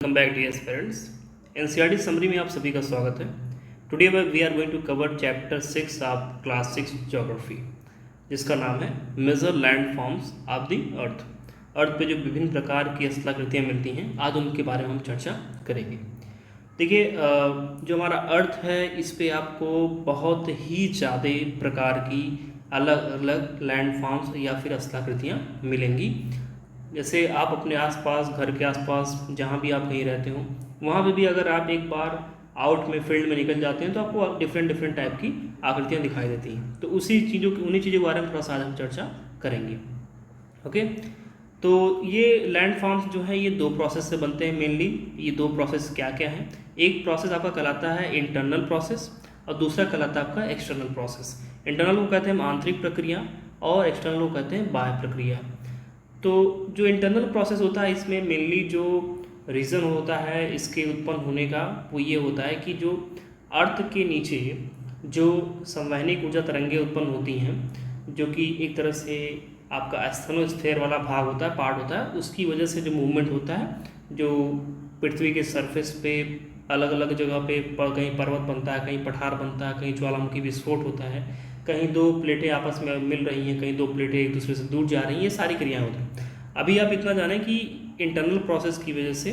Welcome back dear parents. NCERT summary में आप सभी का स्वागत है। Today we are going to cover chapter 6 of class 6 geography, जिसका नाम है major land forms of the earth. Earth पे जो विभिन्न प्रकार की स्थलाकृतियाँ मिलती हैं, आज उनके बारे में हम चर्चा करेंगे। देखिए, जो हमारा अर्थ है इस पे आपको बहुत ही ज़्यादा प्रकार की अलग अलग लैंड फॉर्म्स या फिर स्थलाकृतियाँ मिलेंगी। जैसे आप अपने आसपास, घर के आसपास जहाँ भी आप कहीं रहते हो, वहाँ पे भी अगर आप एक बार आउट में फील्ड में निकल जाते हैं तो आपको डिफरेंट टाइप की आकृतियाँ दिखाई देती हैं। तो उन्हीं चीज़ों के बारे में थोड़ा सा आज हम चर्चा करेंगे। ओके, तो ये लैंड फॉर्म्स जो है ये दो प्रोसेस से बनते हैं मेनली। ये दो प्रोसेस क्या क्या हैं? एक प्रोसेस आपका कहलाता है इंटरनल प्रोसेस और दूसरा कहलाता है आपका एक्सटर्नल प्रोसेस। इंटरनल को कहते हैं हम आंतरिक प्रक्रिया और एक्सटर्नल को कहते हैं बाह्य प्रक्रिया। तो जो इंटरनल प्रोसेस होता है इसमें मेनली जो रीज़न होता है इसके उत्पन्न होने का वो ये होता है कि जो अर्थ के नीचे जो संवहनिक ऊर्जा तरंगें उत्पन्न होती हैं, जो कि एक तरह से आपका एस्थेनोस्फेयर वाला भाग होता है, पार्ट होता है, उसकी वजह से जो मूवमेंट होता है, जो पृथ्वी के सरफेस पे अलग अलग जगह पे कहीं पर्वत बनता है, कहीं पठार बनता है, कहीं ज्वालामुखी विस्फोट होता है, कहीं दो प्लेटें आपस में मिल रही हैं, कहीं दो प्लेटें एक दूसरे से दूर जा रही हैं, ये सारी क्रियाएं होती हैं। अभी आप इतना जानें कि इंटरनल प्रोसेस की वजह से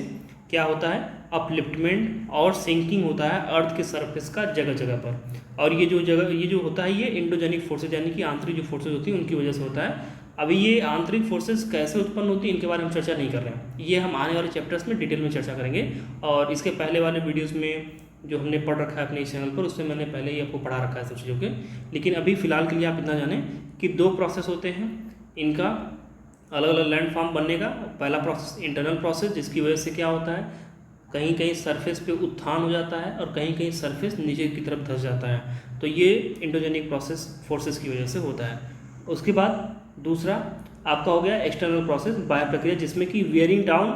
क्या होता है, अपलिफ्टमेंट और सिंकिंग होता है अर्थ के सरफेस का जगह जगह पर। और ये जो होता है ये इंडोजेनिक फोर्सेज यानी कि आंतरिक जो फोर्सेज होती हैं उनकी वजह से होता है। अभी ये आंतरिक फोर्सेस कैसे उत्पन्न होती है इनके बारे में चर्चा नहीं कर रहे हैं, ये हम आने वाले चैप्टर्स में डिटेल में चर्चा करेंगे। और इसके पहले वाले वीडियोज़ में जो हमने पढ़ रखा है अपने इस चैनल पर, उसमें मैंने पहले ही आपको पढ़ा रखा है सब चीज़ों के। लेकिन अभी फ़िलहाल के लिए आप इतना जानें कि दो प्रोसेस होते हैं इनका अलग अलग लैंड फॉर्म बनने का। पहला प्रोसेस इंटरनल प्रोसेस, जिसकी वजह से क्या होता है, कहीं कहीं सरफेस पे उत्थान हो जाता है और कहीं कहीं सरफेस नीचे की तरफ धंस जाता है। तो ये इंडोजेनिक प्रोसेस फोर्सेस की वजह से होता है। उसके बाद दूसरा आपका हो गया एक्सटर्नल प्रोसेस, बाह्य प्रक्रिया, जिसमें कि wearing down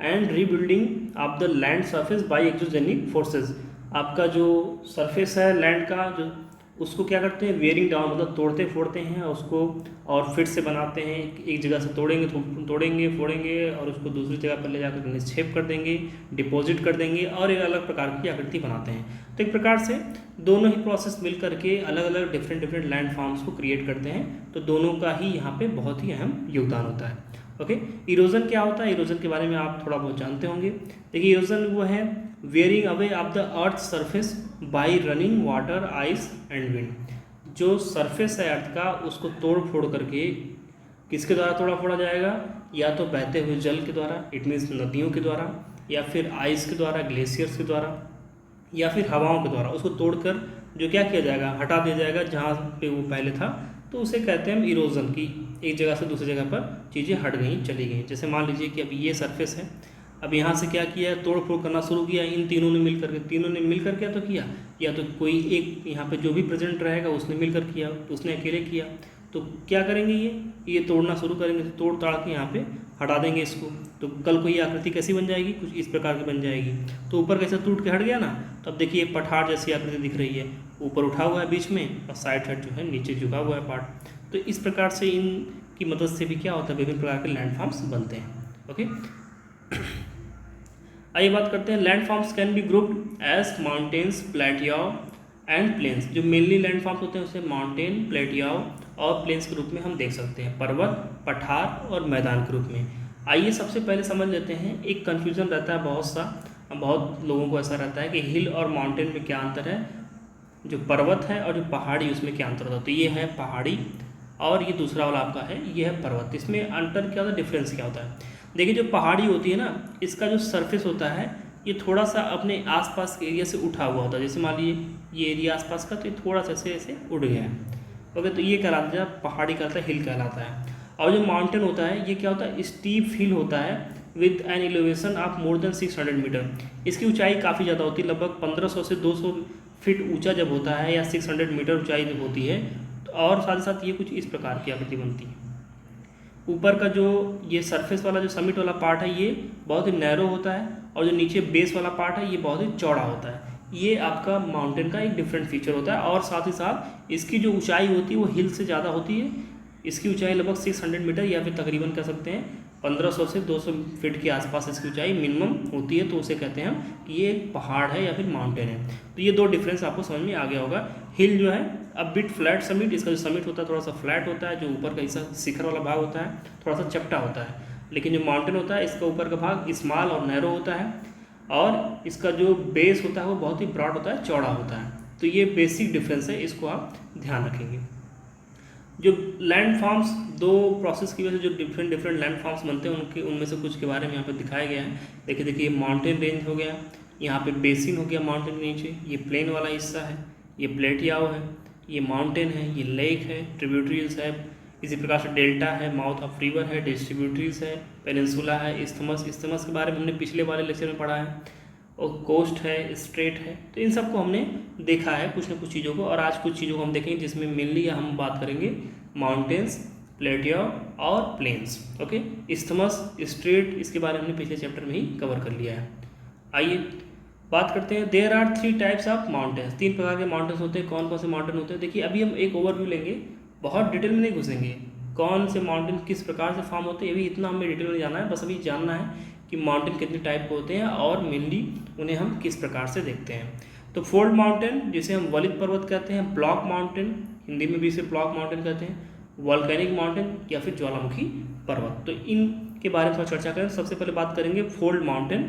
and rebuilding of the land surface by exogenic forces. आपका जो सरफेस है लैंड का, जो उसको क्या करते हैं, वेयरिंग डाउन, मतलब तोड़ते फोड़ते हैं उसको और फिर से बनाते हैं। एक जगह से तोड़ेंगे फोड़ेंगे और उसको दूसरी जगह पर ले जाकर निक्षेप कर देंगे, डिपॉजिट कर देंगे और एक अलग प्रकार की आकृति बनाते हैं। तो एक प्रकार से दोनों ही प्रोसेस मिल करके अलग अलग डिफरेंट लैंड फॉर्म्स को क्रिएट करते हैं। तो दोनों का ही यहाँ पे बहुत ही अहम योगदान होता है। ओके, इरोजन क्या होता है? इरोजन के बारे में आप थोड़ा बहुत जानते होंगे। देखिए, इरोजन वो है wearing away of the earth surface by running water, ice and wind. जो सरफेस है अर्थ का उसको तोड़ फोड़ करके किसके द्वारा तोड़ा फोड़ा जाएगा? या तो बहते हुए जल के द्वारा, इट मीन्स नदियों के द्वारा, या फिर आइस के द्वारा, ग्लेशियर्स के द्वारा, या फिर हवाओं के द्वारा। उसको तोड़कर जो क्या किया जाएगा, हटा दिया जाएगा जहाँ पे वो पहले था। तो उसे कहते हैं हम इरोजन, की एक जगह से दूसरी जगह पर चीज़ें हट गई, चली गई। जैसे मान लीजिए कि अभी ये सरफेस है, अब यहाँ से क्या किया, तोड़ फोड़ करना शुरू किया इन तीनों ने मिल कर क्या तो किया, या तो कोई एक यहाँ पे जो भी प्रेजेंट रहेगा उसने मिलकर किया, उसने अकेले किया। तो क्या करेंगे, ये तोड़ना शुरू करेंगे, तो तोड़ ताड़ के यहाँ पे हटा देंगे इसको। तो कल को ये आकृति कैसी बन जाएगी, कुछ इस प्रकार की बन जाएगी। तो ऊपर कैसे टूट के हट गया ना, तो अब देखिए एक पठार जैसी आकृति दिख रही है, ऊपर उठा हुआ है बीच में और साइड जो है नीचे झुका हुआ है पार्ट। तो इस प्रकार से इनकी मदद से भी क्या होता है, विभिन्न प्रकार के लैंड फॉर्म्स बनते हैं। ओके, आइए बात करते हैं land forms can be grouped as mountains, plateau and plains. जो मेनली लैंड फॉर्म्स होते हैं उसे माउंटेन, प्लेटियाओ और प्लेन्स के रूप में हम देख सकते हैं, पर्वत, पठार और मैदान के रूप में। आइए सबसे पहले समझ लेते हैं, एक कन्फ्यूजन रहता है बहुत लोगों को ऐसा रहता है कि हिल और माउंटेन में क्या अंतर है, जो पर्वत है और जो पहाड़ी उसमें क्या अंतर होता है। तो ये है पहाड़ी और ये दूसरा वाला आपका है ये है पर्वत। इसमें अंतर क्या होता है, डिफरेंस क्या होता है? देखिए, जो पहाड़ी होती है ना, इसका जो सरफेस होता है ये थोड़ा सा अपने आसपास के एरिया से उठा हुआ होता है। जैसे मान लीजिए ये एरिया आसपास का, तो ये थोड़ा सा ऐसे उड़ गया है। ओके, तो ये कहलाता है पहाड़ी, कहलाता है हिल कहलाता है। और जो माउंटेन होता है ये क्या होता है, स्टीप हिल होता है with an elevation of more than 600 meter. इसकी ऊंचाई काफ़ी ज़्यादा होती है, लगभग 1500 से 200 फीट ऊंचा जब होता है या 600 मीटर ऊंचाई जब होती है। तो और साथ ही साथ ये कुछ इस प्रकार की आकृति बनती है। ऊपर का जो ये सरफेस वाला जो समिट वाला पार्ट है ये बहुत ही नैरो होता है और जो नीचे बेस वाला पार्ट है ये बहुत ही चौड़ा होता है। ये आपका माउंटेन का एक डिफरेंट फीचर होता है। और साथ ही साथ इसकी जो ऊंचाई होती है वो हिल से ज़्यादा होती है। इसकी ऊंचाई लगभग 600 मीटर या फिर तकरीबन कह सकते हैं 1500 से 200 फीट के आसपास इसकी ऊंचाई मिनिमम होती है, तो उसे कहते हैं हम कि ये एक पहाड़ है या फिर माउंटेन है। तो ये दो डिफरेंस आपको समझ में आ गया होगा। हिल जो है अब बिट फ्लैट समिट, इसका जो समिट होता है थोड़ा सा फ्लैट होता है, जो ऊपर का हिस्सा शिखर वाला भाग होता है थोड़ा सा चपटा होता है, लेकिन जो माउंटेन होता है इसका ऊपर का भाग स्मॉल और नैरो होता है, और इसका जो बेस होता है वो बहुत ही ब्रॉड होता है, चौड़ा होता है। तो ये बेसिक डिफरेंस है, इसको आप ध्यान रखेंगे। जो लैंड फॉर्म्स, दो प्रोसेस की वजह से जो डिफरेंट लैंड फॉर्म्स बनते हैं उनमें से कुछ के बारे में यहाँ पे दिखाया गया है। देखिए माउंटेन रेंज हो गया, यहाँ पे बेसिन हो गया माउंटेन के नीचे, ये प्लेन वाला हिस्सा है, ये प्लेटियाओ है, ये माउंटेन है, ये लेक है, ट्रिब्यूटरीज है, इसी प्रकार से डेल्टा है, माउथ ऑफ रिवर है, डिस्ट्रीब्यूटरीज है, पेनिनसुला है, इस्थमस के बारे में हमने पिछले वाले लेक्चर में पढ़ा है, और कोस्ट है, स्ट्रेट है। तो इन सबको हमने देखा है कुछ न कुछ चीज़ों को, और आज कुछ चीज़ों को हम देखेंगे जिसमें मेनली हम बात करेंगे माउंटेन्स, प्लेटियो और प्लेन्स। ओके, इस्थमस, स्ट्रेट, इसके बारे में हमने पिछले चैप्टर में ही कवर कर लिया है। आइए बात करते हैं। There are 3 types of mountains, 3 प्रकार के माउंटेन्स होते हैं। कौन कौन से माउंटेन होते हैं? देखिए अभी हम एक ओवरव्यू लेंगे, बहुत डिटेल में नहीं घुसेंगे, कौन से माउंटेन किस प्रकार से फॉर्म होते हैं अभी इतना हमें डिटेल में जाना है, बस अभी जानना है कि माउंटेन कितने टाइप के होते हैं और मेनली उन्हें हम किस प्रकार से देखते हैं। तो फोल्ड माउंटेन जिसे हम वलित पर्वत कहते हैं, ब्लॉक माउंटेन, हिंदी में भी इसे ब्लॉक माउंटेन कहते हैं, वॉल्केनिक माउंटेन या फिर ज्वालामुखी पर्वत। तो इनके बारे में थोड़ा चर्चा करें। सबसे पहले बात करेंगे फोल्ड माउंटेन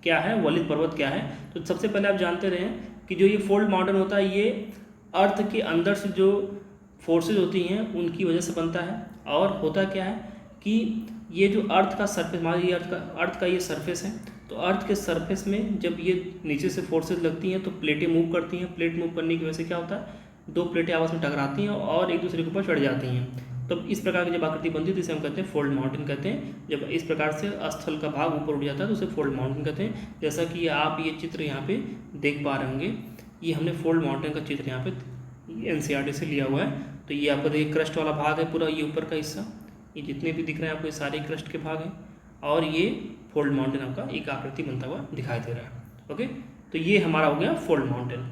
क्या है, वलित पर्वत क्या है। तो सबसे पहले आप जानते रहें कि जो ये फोल्ड माउंटेन होता है ये अर्थ के अंदर से जो फोर्सेज होती हैं उनकी वजह से बनता है। और होता क्या है कि ये जो अर्थ का सरफेस, मान लीजिए अर्थ का ये सरफेस है, तो अर्थ के सरफेस में जब ये नीचे से फोर्सेज लगती हैं तो प्लेटें मूव करती हैं। प्लेट मूव करने की वजह से क्या होता है, 2 प्लेटें आपस में टकराती हैं और एक दूसरे के ऊपर चढ़ जाती हैं। तो इस प्रकार की जब आकृति बनती है तो इसे हम कहते हैं फोल्ड माउंटेन कहते हैं। जब इस प्रकार से स्थल का भाग ऊपर उठ जाता है तो उसे फोल्ड माउंटेन कहते हैं। जैसा कि आप ये चित्र यहाँ पे देख पा रहे होंगे, ये हमने फोल्ड माउंटेन का चित्र यहाँ पे NCERT से लिया हुआ है। तो ये आपको देखिए क्रस्ट वाला भाग है पूरा, ये ऊपर का हिस्सा, ये जितने भी दिख रहे हैं आपको ये सारे क्रस्ट के भाग हैं, और ये फोल्ड माउंटेन आपका एक आकृति बनता हुआ दिखाई दे रहा है। ओके, तो ये हमारा हो गया फोल्ड माउंटेन।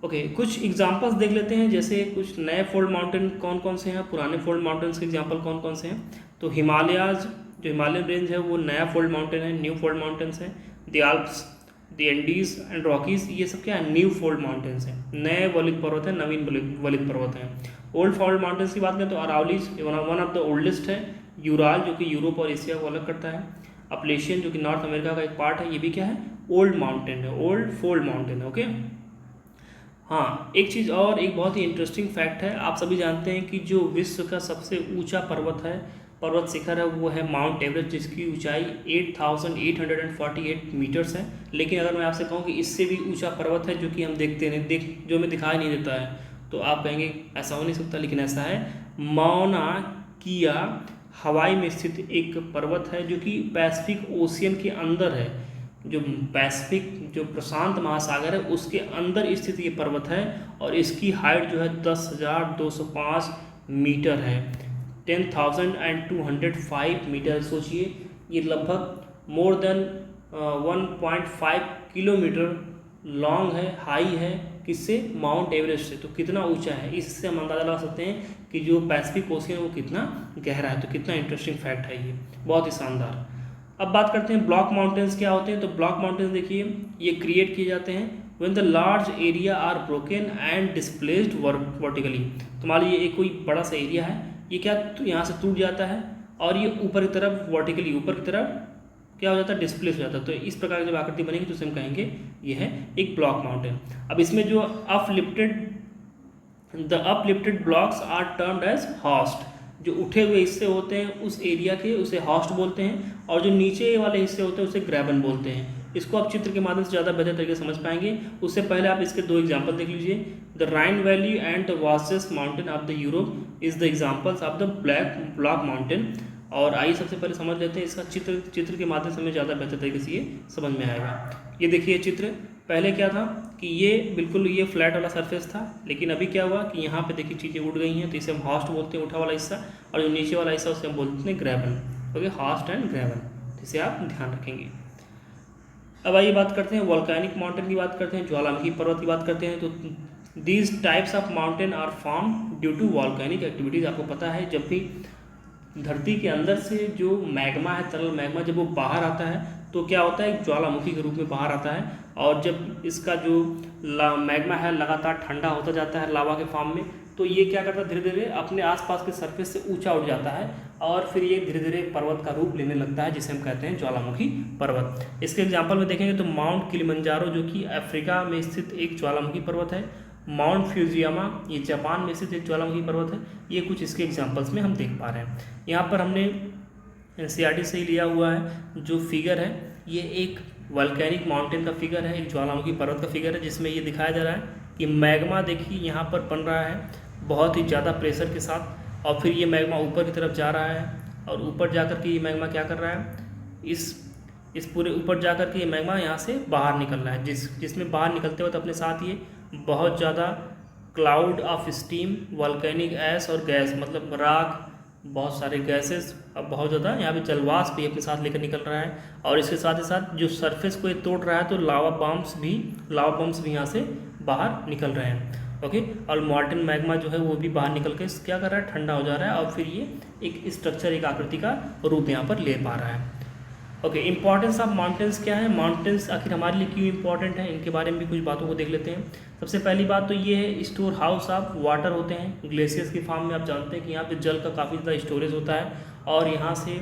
ओके, कुछ एग्जांपल्स देख लेते हैं, जैसे कुछ नए फोल्ड माउंटेन कौन कौन से हैं, पुराने फोल्ड माउंटेन्स के एग्जांपल कौन कौन से हैं। तो हिमालयाज, जो हिमालयन रेंज है वो नया फोल्ड माउंटेन है, न्यू फोल्ड माउंटेन्स है। The Alps, the Andes and Rockies, ये सब क्या है, न्यू फोल्ड माउंटेन्स हैं, नए वलित पर्वत हैं, नवीन वलित पर्वत हैं। ओल्ड फोल्ड माउंटेन्स की बात करें तो Aravallis one of the oldest है। यूराल जो कि यूरोप और एशिया को अलग करता है। अपलेशियन जो कि नॉर्थ अमेरिका का एक पार्ट है, ये भी क्या है, ओल्ड माउंटेन है, ओल्ड फोल्ड माउंटेन है। ओके, हाँ एक चीज़ और, एक बहुत ही इंटरेस्टिंग फैक्ट है, आप सभी जानते हैं कि जो विश्व का सबसे ऊंचा पर्वत है, पर्वत शिखर है, वो है माउंट एवरेस्ट, जिसकी ऊंचाई 8848 मीटर्स है। लेकिन अगर मैं आपसे कहूँ कि इससे भी ऊंचा पर्वत है जो कि हम देखते नहीं, जो हमें दिखाई नहीं देता है, तो आप कहेंगे ऐसा हो नहीं सकता, लेकिन ऐसा है। माउना किया हवाई में स्थित एक पर्वत है जो कि पैसिफिक ओशियन के अंदर है, जो पैसिफिक जो प्रशांत महासागर है उसके अंदर स्थित ये पर्वत है, और इसकी हाइट जो है 10,205 मीटर है, 10,205 मीटर। सोचिए ये लगभग मोर देन 1.5 किलोमीटर लॉन्ग है, हाई है, किससे, माउंट एवरेस्ट से। तो कितना ऊंचा है, इससे हम अंदाज़ा लगा सकते हैं कि जो पैसिफिक ओशियन है वो कितना गहरा है। तो कितना इंटरेस्टिंग फैक्ट है ये, बहुत ही शानदार। अब बात करते हैं ब्लॉक माउंटेन्स क्या होते हैं। तो ब्लॉक माउंटेन्स देखिए ये क्रिएट किए जाते हैं when the large area are broken and displaced vertically. तो मान लीजिए एक कोई बड़ा सा एरिया है, ये क्या तो यहाँ से टूट जाता है और ये ऊपर की तरफ वर्टिकली ऊपर की तरफ क्या हो जाता है, डिस्प्लेस हो जाता है। तो इस प्रकार की जब आकृति बनेगी तो उसे हम कहेंगे ये है एक ब्लॉक माउंटेन। अब इसमें जो uplifted blocks are termed as horst, जो उठे हुए हिस्से होते हैं उस एरिया के उसे हॉस्ट बोलते हैं, और जो नीचे वाले हिस्से होते हैं उसे ग्रेबन बोलते हैं। इसको आप चित्र के माध्यम से ज़्यादा बेहतर तरीके से समझ पाएंगे। उससे पहले आप इसके 2 एग्जाम्पल देख लीजिए। The Rhine valley and the vastest mountain of the Europe is the examples of the block mountain. और आइए सबसे पहले समझ लेते हैं इसका चित्र के माध्यम से हमें ज़्यादा बेहतर तरीके से ये समझ में आएगा। ये देखिए चित्र, पहले क्या था कि ये बिल्कुल ये फ्लैट वाला सरफेस था, लेकिन अभी क्या हुआ कि यहाँ पे देखिए चीज़ें उड़ गई हैं, तो इसे हम हॉस्ट बोलते हैं, उठा वाला हिस्सा, और जो नीचे वाला हिस्सा उसे हम बोलते हैं ग्रेबन। ओके, हॉस्ट एंड ग्रेबन, इसे आप ध्यान रखेंगे। अब आइए बात करते हैं वॉल्केनिक माउंटेन की बात करते हैं, ज्वालामुखी पर्वत की बात करते हैं। तो these types of mountain are form due to volcanic activities. आपको पता है जब भी धरती के अंदर से जो मैग्मा है, तरल मैग्मा, जब वो बाहर आता है तो क्या होता है, एक ज्वालामुखी के रूप में बाहर आता है। और जब इसका जो मैग्मा है लगातार ठंडा होता जाता है लावा के फॉर्म में, तो ये क्या करता है, धीरे धीरे अपने आसपास के सरफेस से ऊंचा उठ जाता है और फिर ये धीरे धीरे पर्वत का रूप लेने लगता है, जिसे हम कहते हैं ज्वालामुखी पर्वत। इसके एग्जाम्पल में देखेंगे तो माउंट किलिमंजारो जो कि अफ्रीका में स्थित एक ज्वालामुखी पर्वत है, माउंट फ्यूजियामा ये जापान में स्थित एक ज्वालामुखी पर्वत है। ये कुछ इसके एग्जाम्पल्स में हम देख पा रहे हैं। यहाँ पर हमने NCERT से ही लिया हुआ है। जो फिगर है ये एक वल्केनिक माउंटेन का फिगर है, एक ज्वालामुखी पर्वत का फिगर है, जिसमें ये दिखाया जा रहा है कि मैग्मा देखिए यहाँ पर बन रहा है बहुत ही ज़्यादा प्रेशर के साथ, और फिर ये मैग्मा ऊपर की तरफ जा रहा है और ऊपर जाकर के ये मैग्मा क्या कर रहा है, इस पूरे ऊपर जाकर के ये मैग्मा यहाँ से बाहर निकल रहा है, जिसमें बाहर निकलते वक्त अपने साथ ये बहुत ज़्यादा cloud of steam, volcanic ash और गैस, मतलब राख, बहुत सारे गैसेस, अब बहुत ज़्यादा यहाँ पे जलवाष्प भी अपने साथ लेकर निकल रहा है। और इसके साथ ही साथ जो सरफेस को ये तोड़ रहा है तो लावा बम्प्स भी यहाँ से बाहर निकल रहे हैं। ओके, और मॉल्टन मैग्मा जो है वो भी बाहर निकल के क्या कर रहा है, ठंडा हो जा रहा है और फिर ये एक स्ट्रक्चर, एक आकृति का रूप यहाँ पर ले पा रहा है। ओके, इंपॉर्टेंस ऑफ माउंटेन्स क्या है, माउंटेन्स आखिर हमारे लिए क्यों इंपॉर्टेंट है, इनके बारे में भी कुछ बातों को देख लेते हैं। सबसे पहली बात तो ये है, स्टोर हाउस ऑफ वाटर होते हैं। ग्लेशियर्स की फॉर्म में आप जानते हैं कि यहाँ पे जल का काफ़ी ज़्यादा स्टोरेज होता है, और यहाँ से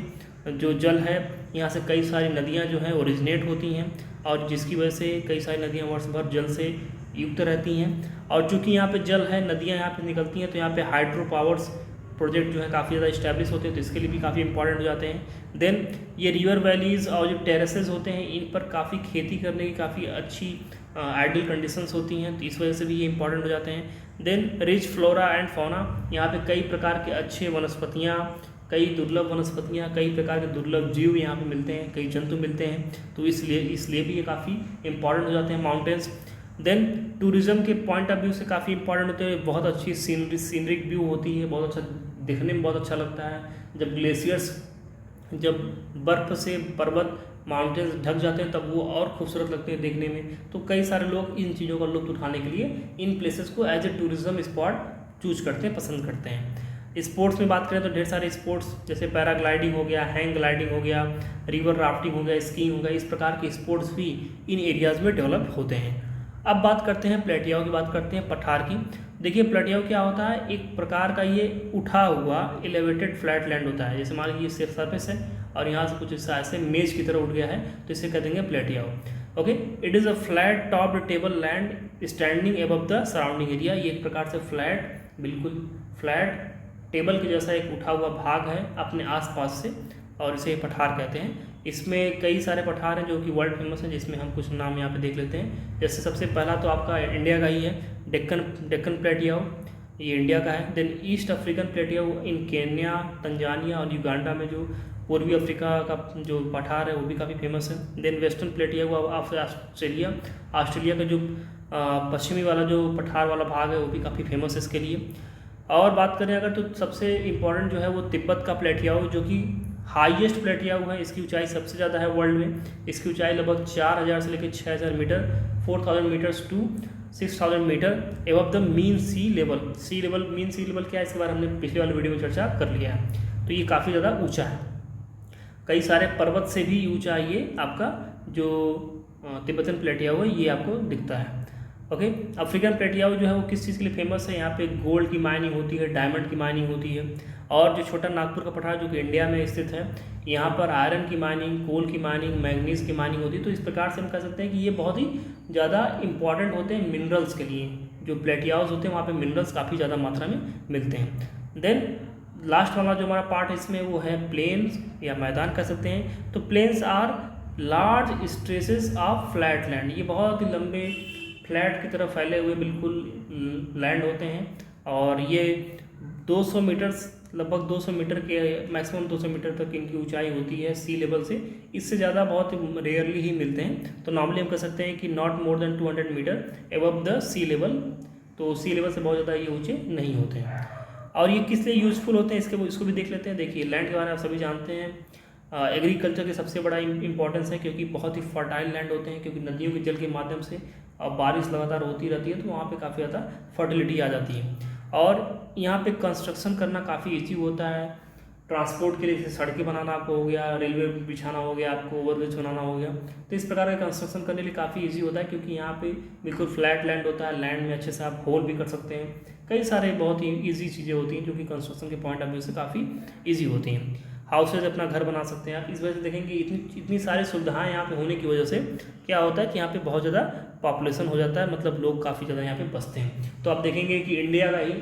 जो जल है, यहाँ से कई सारी नदियाँ जो हैं ओरिजिनेट होती हैं, और जिसकी वजह से कई सारी नदियाँ वर्ष भर जल से युक्त रहती हैं। और चूँकि यहाँ पे जल है, नदियाँ यहाँ पे निकलती हैं, तो यहाँ पे हाइड्रो पावर्स प्रोजेक्ट जो है काफ़ी ज़्यादा इस्टेब्लिश होते हैं, तो इसके लिए भी काफ़ी इंपॉर्टेंट हो जाते हैं। देन ये रिवर वैलीज़ और जो टेरेसेस होते हैं, इन पर काफ़ी खेती करने की काफ़ी अच्छी आइडियल कंडीशंस होती हैं, तो इस वजह से भी ये इंपॉर्टेंट हो जाते हैं। Then rich flora and fauna, यहाँ पे कई प्रकार के अच्छे वनस्पतियाँ, कई दुर्लभ वनस्पतियाँ, कई प्रकार के दुर्लभ जीव यहाँ पे मिलते हैं, कई जंतु मिलते हैं, तो इसलिए भी ये काफ़ी इंपॉर्टेंट हो जाते हैं माउंटेन्स। देन टूरिज़्म के पॉइंट ऑफ व्यू से काफ़ी इंपॉर्टेंट होते हैं, बहुत अच्छी सीनरिक व्यू होती है, बहुत अच्छा दिखने में बहुत अच्छा लगता है। जब ग्लेशियर्स, जब बर्फ़ से पर्वत माउंटेन्स ढक जाते हैं तब वो और खूबसूरत लगते हैं देखने में, तो कई सारे लोग इन चीज़ों का लुत्फ़ उठाने के लिए इन प्लेसेस को as a tourism spot choose करते हैं, पसंद करते हैं। स्पोर्ट्स में बात करें तो ढेर सारे स्पोर्ट्स, जैसे पैराग्लाइडिंग हो गया, हैंग ग्लाइडिंग हो गया, रिवर राफ्टिंग हो गया, स्कीइंग हो गया, इस प्रकार के स्पोर्ट्स भी इन एरियाज़ में डेवलप होते हैं। अब बात करते हैं प्लेटियाओं की, बात करते हैं पठार की। देखिए प्लेटियाओ क्या होता है, एक प्रकार का ये उठा हुआ एलिवेटेड फ्लैट लैंड होता है। जैसे मान लीजिए सिर्फ सरफेस है और यहाँ से कुछ हिस्सा ऐसे मेज की तरह उठ गया है, तो इसे कह देंगे plateau. Okay, it is a flat topped table land standing above the surrounding area. ये एक प्रकार से फ्लैट, बिल्कुल फ्लैट टेबल के जैसा एक उठा हुआ भाग है अपने आसपास से, और इसे पठार कहते हैं। इसमें कई सारे पठार हैं जो कि वर्ल्ड फेमस हैं, जिसमें हम कुछ नाम यहाँ पे देख लेते हैं। जैसे सबसे पहला तो आपका इंडिया का ही है, डेक्कन प्लेटियाओ, ये इंडिया का है। देन ईस्ट अफ्रीकन प्लेटियाओ इन केन्या, तंजानिया और युगांडा में जो पूर्वी अफ्रीका का जो पठार है वो भी काफ़ी फेमस है। देन वेस्टर्न प्लेटियाओ ऑस्ट्रेलिया का जो पश्चिमी वाला जो पठार वाला भाग है वो भी काफ़ी फेमस है इसके लिए। और बात करें अगर तो सबसे इम्पोर्टेंट जो है वो तिब्बत का प्लेटियाओ, जो कि हाईएस्ट प्लेटियाओ है। इसकी ऊंचाई सबसे ज़्यादा है वर्ल्ड में। इसकी ऊंचाई लगभग 4000 से लेकर 6000 meter, 4000 meters to 6000 meter above the mean sea level. Mean sea level क्या है, इसके बारे में हमने पिछले वाले वीडियो में चर्चा कर लिया है। तो ये काफ़ी ज़्यादा ऊंचा है, कई सारे पर्वत से भी ऊंचा ये आपका जो तिब्बतन प्लेटियाओ है ये आपको दिखता है। ओके, अफ्रीकन प्लेटियाओ जो है वो किस चीज़ के लिए फेमस है, यहाँ पे गोल्ड की माइनिंग होती है, डायमंड की माइनिंग होती है। और जो छोटा नागपुर का पठार जो कि इंडिया में स्थित है, यहाँ पर आयरन की माइनिंग, कोल की माइनिंग, मैंगनीज की माइनिंग होती है। तो इस प्रकार से हम कह सकते हैं कि ये बहुत ही ज़्यादा इंपॉर्टेंट होते हैं मिनरल्स के लिए। जो प्लेटियाओज होते हैं वहाँ पे मिनरल्स काफ़ी ज़्यादा मात्रा में मिलते हैं। देन लास्ट वाला जो हमारा पार्ट है इसमें वो है प्लेन्स या मैदान कह सकते हैं। तो plains are large stretches of flat land, ये बहुत ही लंबे फ्लैट की तरफ फैले हुए बिल्कुल लैंड होते हैं, और ये 200 मीटर, लगभग 200 मीटर के मैक्सिमम 200 मीटर तक इनकी ऊंचाई होती है सी लेवल से। इससे ज़्यादा बहुत रेयरली ही मिलते हैं। तो नॉर्मली हम कह सकते हैं कि not more than 200 meter above the sea level. तो सी लेवल से बहुत ज़्यादा ये ऊँचे नहीं होते हैं। और ये किस लिए यूज़फुल होते हैं इसको भी देख लेते हैं। देखिए लैंड के बारे में आप सभी जानते हैं, एग्रीकल्चर के सबसे बड़ा इंपॉर्टेंस है, क्योंकि बहुत ही फर्टाइल लैंड होते हैं, क्योंकि नदियों के जल के माध्यम से अब बारिश लगातार होती रहती है, तो वहाँ पे काफ़ी ज़्यादा फर्टिलिटी आ जाती है। और यहाँ पे कंस्ट्रक्शन करना काफ़ी ईजी होता है। ट्रांसपोर्ट के लिए जैसे सड़कें बनाना आपको हो गया, रेलवे बिछाना हो गया, आपको ओवरब्रिज बनाना हो गया। तो इस प्रकार का कंस्ट्रक्शन करने के लिए काफ़ी इजी होता है, क्योंकि यहाँ पे बिल्कुल फ्लैट लैंड होता है, लैंड में अच्छे से आप होल भी कर सकते हैं। कई सारे बहुत ही ईजी चीज़ें होती हैं जो कि कंस्ट्रक्शन के पॉइंट ऑफ व्यू से काफ़ी ईजी होती हैं। हाउसेज अपना घर बना सकते हैं आप। इस वजह से देखेंगे इतनी सारी सुविधाएं यहाँ पे होने की वजह से क्या होता है कि यहाँ पे बहुत ज़्यादा पॉपुलेशन हो जाता है, मतलब लोग काफ़ी ज़्यादा यहाँ पे बसते हैं। तो आप देखेंगे कि इंडिया का ही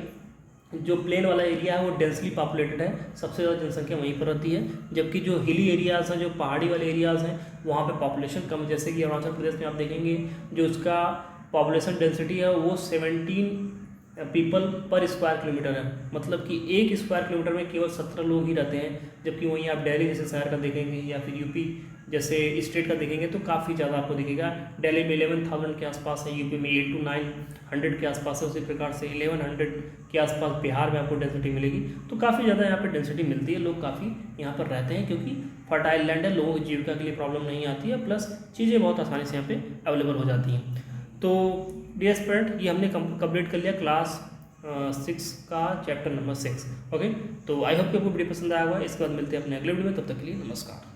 जो प्लेन वाला एरिया है वो डेंसली पॉपुलेटेड है, सबसे ज़्यादा जनसंख्या वहीं पर रहती है। जबकि जो हिली एरियाज़ हैं, जो पहाड़ी वाले एरियाज़ हैं, वहाँ पे पॉपुलेशन कम है। जैसे कि अरुणाचल प्रदेश में आप देखेंगे जो उसका पॉपुलेशन डेंसिटी है वो 17 पीपल पर स्क्वायर किलोमीटर है, मतलब कि 1 स्क्वायर किलोमीटर में केवल 17 लोग ही रहते हैं। जबकि वहीं आप दिल्ली जैसे शहर का देखेंगे या फिर यूपी जैसे स्टेट का देखेंगे तो काफ़ी ज़्यादा आपको दिखेगा। दिल्ली में 11,000 के आसपास है, यूपी में 8 to 900 के आसपास है, उसी प्रकार से 1100 के आसपास बिहार में आपको डेंसिटी मिलेगी। तो काफ़ी ज़्यादा यहाँ पर डेंसिटी मिलती है, लोग काफ़ी यहाँ पर रहते हैं क्योंकि फर्टाइल लैंड है, लोगों की जीविका के लिए प्रॉब्लम नहीं आती है, प्लस चीज़ें बहुत आसानी से यहाँ पर अवेलेबल हो जाती हैं। तो डियर स्टूडेंट, ये हमने कंप्लीट कर लिया क्लास 6 का चैप्टर नंबर 6। ओके, तो आई होप कि आपको वीडियो पसंद आया होगा। इसके बाद मिलते हैं अपने अगले वीडियो में, तब तक के लिए नमस्कार।